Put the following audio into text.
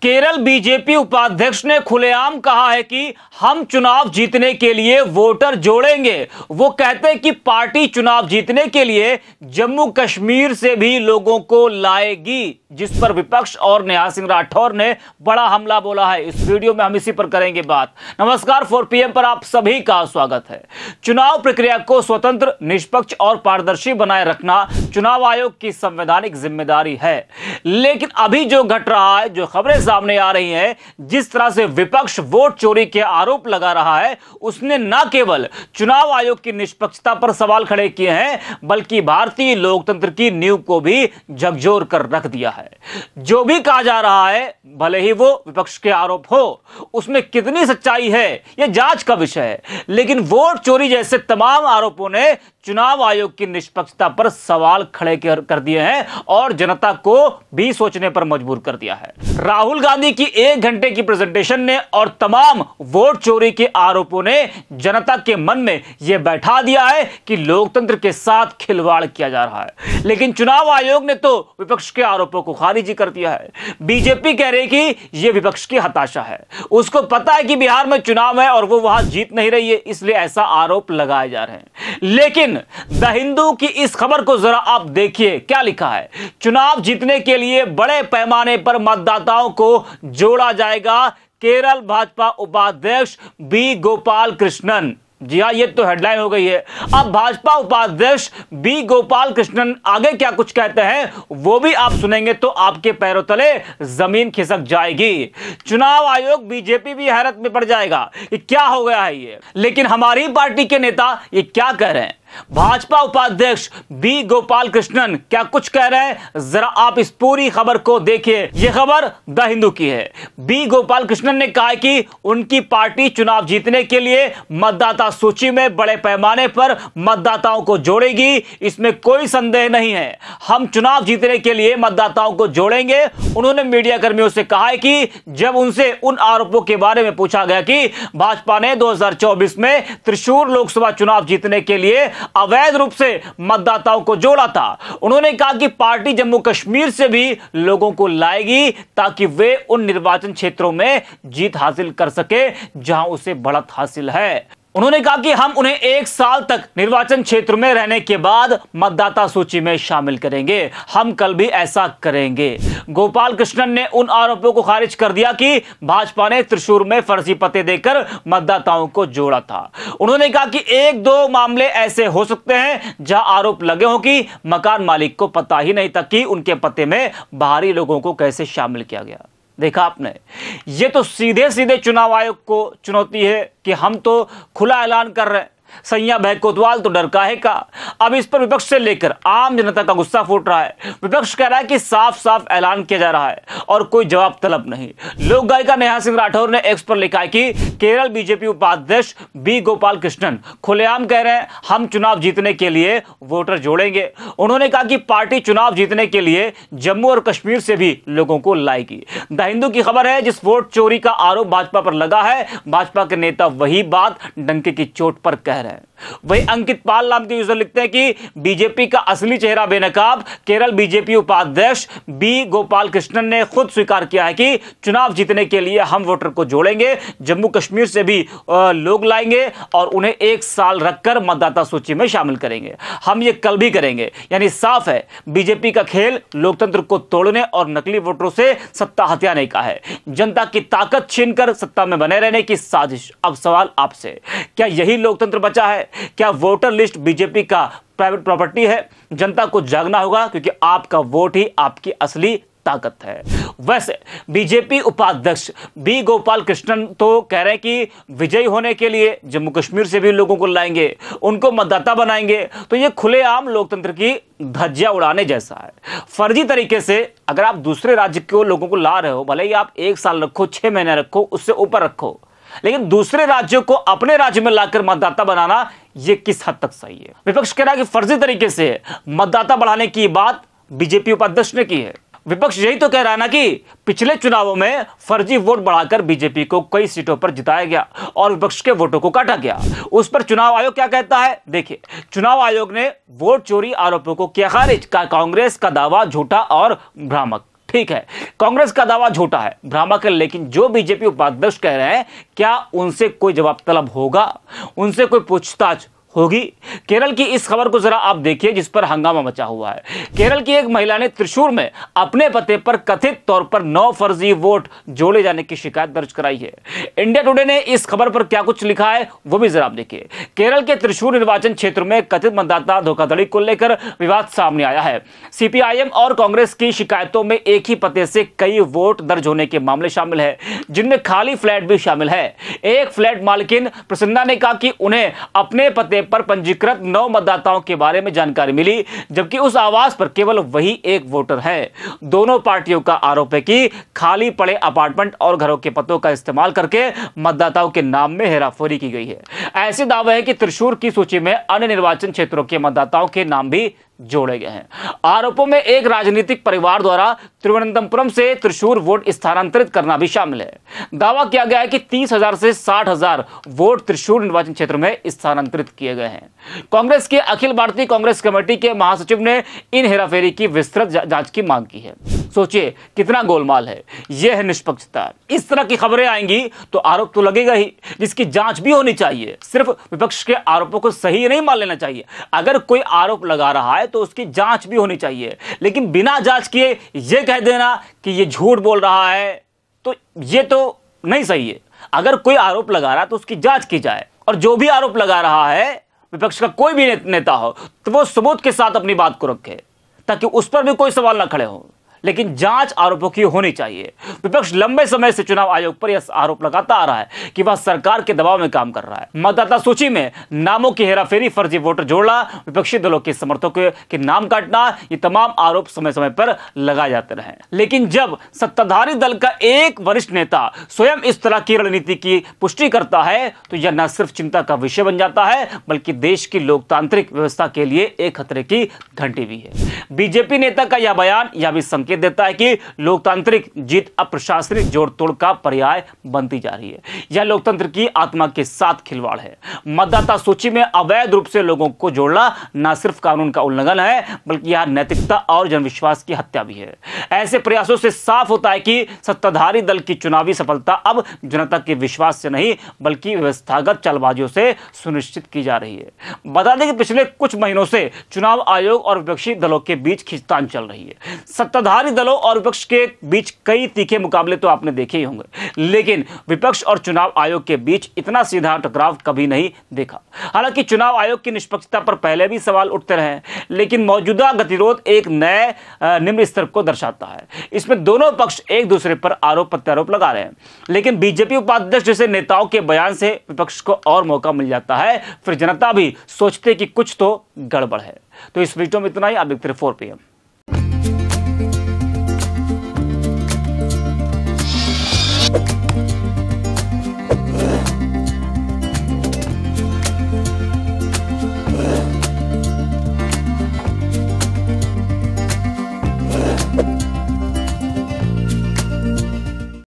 Kerala BJP उपाध्यक्ष ने खुलेआम कहा है कि हम चुनाव जीतने के लिए वोटर जोड़ेंगे। वो कहते हैं कि पार्टी चुनाव जीतने के लिए जम्मू कश्मीर से भी लोगों को लाएगी, जिस पर विपक्ष और नेहा सिंह राठौर ने बड़ा हमला बोला है। इस वीडियो में हम इसी पर करेंगे बात। नमस्कार, 4 PM पर आप सभी का स्वागत है। चुनाव प्रक्रिया को स्वतंत्र, निष्पक्ष और पारदर्शी बनाए रखना चुनाव आयोग की संवैधानिक जिम्मेदारी है। लेकिन अभी जो घट रहा है, जो खबरें सामने आ रही हैं, जिस तरह से विपक्ष वोट चोरी के आरोप लगा रहा है, उसने न केवल चुनाव आयोग की निष्पक्षता पर सवाल खड़े किए हैं, बल्कि भारतीय लोकतंत्र की नींव को भी झकझोर कर रख दिया है। जो भी कहा जा रहा है, भले ही वो विपक्ष के आरोप हो, उसमें कितनी सच्चाई है यह जांच का विषय है, लेकिन वोट चोरी जैसे तमाम आरोपों ने चुनाव आयोग की निष्पक्षता पर सवाल खड़े कर दिए हैं और जनता को भी सोचने पर मजबूर कर दिया है। राहुल गांधी की 1 घंटे की प्रेजेंटेशन ने और तमाम वोट चोरी के आरोपों ने जनता के मन में यह बैठा दिया है कि लोकतंत्र के साथ खिलवाड़ किया जा रहा है। लेकिन चुनाव आयोग ने तो विपक्ष के आरोपों को खारिज ही कर दिया है। बीजेपी कह रही कि यह विपक्ष की हताशा है। उसको पता है कि बिहार में चुनाव है और वो वहां जीत नहीं रही है, इसलिए ऐसा आरोप लगाए जा रहे हैं। लेकिन द हिंदू की इस खबर को जरा आप देखिए, क्या लिखा है। चुनाव जीतने के लिए बड़े पैमाने पर मतदाताओं को जोड़ा जाएगा, केरल भाजपा उपाध्यक्ष बी गोपाल कृष्णन। जी हां, ये तो हेडलाइन हो गई है। अब भाजपा उपाध्यक्ष बी गोपाल कृष्णन आगे क्या कुछ कहते हैं, वो भी आप सुनेंगे तो आपके पैरों तले जमीन खिसक जाएगी। चुनाव आयोग, बीजेपी भी हैरत में पड़ जाएगा कि क्या हो गया है ये। लेकिन हमारी पार्टी के नेता ये क्या कह रहे हैं, भाजपा उपाध्यक्ष बी गोपाल कृष्णन क्या कुछ कह रहे हैं, जरा आप इस पूरी खबर को देखिए। यह खबर द हिंदू की है। बी गोपाल कृष्णन ने कहा कि उनकी पार्टी चुनाव जीतने के लिए मतदाता सूची में बड़े पैमाने पर मतदाताओं को जोड़ेगी, इसमें कोई संदेह नहीं है। हम चुनाव जीतने के लिए मतदाताओं को जोड़ेंगे। उन्होंने मीडिया कर्मियों से कहा है कि जब उनसे उन आरोपों के बारे में पूछा गया कि भाजपा ने 2024 में त्रिशूर लोकसभा चुनाव जीतने के लिए अवैध रूप से मतदाताओं को जोड़ा था, उन्होंने कहा कि पार्टी जम्मू कश्मीर से भी लोगों को लाएगी ताकि वे उन निर्वाचन क्षेत्रों में जीत हासिल कर सके जहां उसे बढ़त हासिल है। उन्होंने कहा कि हम उन्हें 1 साल तक निर्वाचन क्षेत्र में रहने के बाद मतदाता सूची में शामिल करेंगे। हम कल भी ऐसा करेंगे। गोपाल कृष्णन ने उन आरोपों को खारिज कर दिया कि भाजपा ने त्रिशूर में फर्जी पते देकर मतदाताओं को जोड़ा था। उन्होंने कहा कि 1-2 मामले ऐसे हो सकते हैं जहां आरोप लगे हों कि मकान मालिक को पता ही नहीं था कि उनके पते में बाहरी लोगों को कैसे शामिल किया गया। देखा आपने, ये तो सीधे सीधे चुनाव आयोग को चुनौती है कि हम तो खुला ऐलान कर रहे हैं, सैया बह कोतवाल तो डर काहे का। अब इस पर विपक्ष से लेकर आम जनता का गुस्सा फूट रहा है। विपक्ष कह रहा है कि साफ साफ ऐलान किया जा रहा है और कोई जवाब तलब नहीं। लोक गायिका नेहा सिंह राठौर ने एक्स पर लिखा है कि केरल बीजेपी उपाध्यक्ष बी गोपाल कृष्णन खुलेआम कह रहे हैं हम चुनाव जीतने के लिए वोटर जोड़ेंगे। उन्होंने कहा कि पार्टी चुनाव जीतने के लिए जम्मू और कश्मीर से भी लोगों को लाएगी। द हिंदू की खबर है, जिस वोट चोरी का आरोप भाजपा पर लगा है, भाजपा के नेता वही बात डंके की चोट पर कह रहे हैं। वही अंकित पाल नाम के यूजर लिखते हैं कि बीजेपी का असली चेहरा बेनकाब केरल बीजेपी उपाध्यक्ष बी गोपाल कृष्णन ने खुद स्वीकार किया है कि चुनाव जीतने के लिए हम वोटर को जोड़ेंगे, जम्मू कश्मीर से भी लोग लाएंगे और उन्हें 1 साल रखकर मतदाता सूची में शामिल करेंगे। हम ये कल भी करेंगे। यानी साफ है, बीजेपी का खेल लोकतंत्र को तोड़ने और नकली वोटरों से सत्ता हथियाने का है, जनता की ताकत छीनकर सत्ता में बने रहने की साजिश। अब सवाल आपसे, क्या यही लोकतंत्र बचा है? क्या वोटर लिस्ट बीजेपी का प्राइवेट प्रॉपर्टी है? जनता को जागना होगा, क्योंकि आपका वोट ही आपकी असली ताकत है। वैसे बीजेपी उपाध्यक्ष बी गोपाल कृष्णन तो कह रहे हैं कि विजयी होने के लिए जम्मू कश्मीर से भी लोगों को लाएंगे, उनको मतदाता बनाएंगे। तो ये खुलेआम लोकतंत्र की धज्जियां उड़ाने जैसा है। फर्जी तरीके से अगर आप दूसरे राज्य के लोगों को ला रहे हो, भले ही आप 1 साल रखो, 6 महीने रखो, उससे ऊपर रखो, लेकिन दूसरे राज्यों को अपने राज्य में लाकर मतदाता बनाना यह किस हद तक सही है? विपक्ष कह रहा है कि फर्जी तरीके से मतदाता बढ़ाने की बात बीजेपी उपाध्यक्ष ने की है। विपक्ष यही तो कह रहा है ना कि पिछले चुनावों में फर्जी वोट बढ़ाकर बीजेपी को कई सीटों पर जिताया गया और विपक्ष के वोटों को काटा गया। उस पर चुनाव आयोग क्या कहता है, देखिए। चुनाव आयोग ने वोट चोरी आरोपों को किया खारिज, का कांग्रेस का दावा झूठा और भ्रामक। ठीक है, कांग्रेस का दावा झूठा है, भ्रामक है, लेकिन जो बीजेपी उपाध्यक्ष कह रहे हैं, क्या उनसे कोई जवाब तलब होगा? उनसे कोई पूछताछ होगी? केरल की इस खबर को जरा आप देखिए, जिस पर हंगामा मचा हुआ है। केरल की एक महिला ने त्रिशूर में अपने पते पर कथित तौर पर 9 फर्जी वोट जोड़े जाने की शिकायत दर्ज कराई है। इंडिया टुडे ने इस खबर पर क्या कुछ लिखा है वो भी जरा आप देखिए। केरल के त्रिशूर निर्वाचन क्षेत्र में कथित मतदाता धोखाधड़ी को लेकर विवाद सामने आया है। सीपीआईएम और कांग्रेस की शिकायतों में एक ही पते से कई वोट दर्ज होने के मामले शामिल है, जिनमें खाली फ्लैट भी शामिल है। एक फ्लैट मालकिन प्रसन्ना ने कहा कि उन्हें अपने पते पर पंजीकृत 9 मतदाताओं के बारे में जानकारी मिली, जबकि उस आवास पर केवल वही एक वोटर है। दोनों पार्टियों का आरोप है कि खाली पड़े अपार्टमेंट और घरों के पतों का इस्तेमाल करके मतदाताओं के नाम में हेराफेरी की गई है। ऐसे दावे हैं कि त्रिशूर की सूची में अन्य निर्वाचन क्षेत्रों के मतदाताओं के नाम भी जोड़े गए हैं। आरोपों में एक राजनीतिक परिवार द्वारा तिरुवनंतपुरम से त्रिशूर वोट स्थानांतरित करना भी शामिल है। दावा किया गया है कि 30,000 से 60,000 वोट त्रिशूर निर्वाचन क्षेत्र में स्थानांतरित किए गए हैं। कांग्रेस के अखिल भारतीय कांग्रेस कमेटी के महासचिव ने इन हेराफेरी की विस्तृत जांच की मांग की है। सोचिए कितना गोलमाल है, यह है निष्पक्षता। इस तरह की खबरें आएंगी तो आरोप तो लगेगा ही, जिसकी जांच भी होनी चाहिए। सिर्फ विपक्ष के आरोपों को सही नहीं मान लेना चाहिए। अगर कोई आरोप लगा रहा है तो उसकी जांच भी होनी चाहिए, लेकिन बिना जांच किए यह कह देना कि यह झूठ बोल रहा है तो यह तो नहीं सही है। अगर कोई आरोप लगा रहा है तो उसकी जांच की जाए, और जो भी आरोप लगा रहा है, विपक्ष का कोई भी नेता हो, तो वो सबूत के साथ अपनी बात को रखे, ताकि उस पर भी कोई सवाल ना खड़े हो। लेकिन जांच आरोपों की होनी चाहिए। विपक्ष लंबे समय से चुनाव आयोग पर यह आरोप लगाता आ रहा है कि वह सरकार के दबाव में काम कर रहा है। मतदाता सूची में नामों की हेराफेरी, फर्जी वोटर जोड़ना, विपक्षी दलों के समर्थकों के नाम काटना, ये तमाम आरोप समय समय पर लगाए जाते रहे। लेकिन जब सत्ताधारी दल का एक वरिष्ठ नेता स्वयं इस तरह की रणनीति की पुष्टि करता है तो यह न सिर्फ चिंता का विषय बन जाता है, बल्कि देश की लोकतांत्रिक व्यवस्था के लिए एक खतरे की घंटी भी है। बीजेपी नेता का यह बयान यह भी संकेत देता है कि लोकतांत्रिक जीत अब प्रशासनिक जोड़-तोड़ का पर्याय बनती जा रही है। यह लोकतंत्र की आत्मा के साथ खिलवाड़ है। मतदाता सूची में अवैध रूप से लोगों को जोड़ना न सिर्फ कानून का उल्लंघन है, बल्कि यह नैतिकता और जनविश्वास की हत्या भी है। ऐसे प्रयासों से साफ होता है कि सत्ताधारी दल की चुनावी सफलता अब जनता के विश्वास से नहीं, बल्कि व्यवस्थागत चालबाजियों से सुनिश्चित की जा रही है। बता दें कि पिछले कुछ महीनों से चुनाव आयोग और विपक्षी दलों के बीच खींचतान चल रही है। सत्ताधारी दलों और विपक्ष के बीच कई तीखे मुकाबले तो आपने देखे ही होंगे, लेकिन विपक्ष और चुनाव आयोग के बीच इतना सीधा टकराव कभी नहीं देखा। हालांकि चुनाव आयोग की निष्पक्षता पर पहले भी सवाल उठते रहे, लेकिन मौजूदा गतिरोध एक नए निम्न स्तर को दर्शाता है। इसमें दोनों पक्ष एक दूसरे पर आरोप प्रत्यारोप लगा रहे हैं, लेकिन बीजेपी उपाध्यक्ष जैसे नेताओं के बयान से विपक्ष को और मौका मिल जाता है। फिर जनता भी सोचते कि कुछ तो गड़बड़ है। तो इस वीडियो में इतना ही। आप देखते रहिए 4 PM।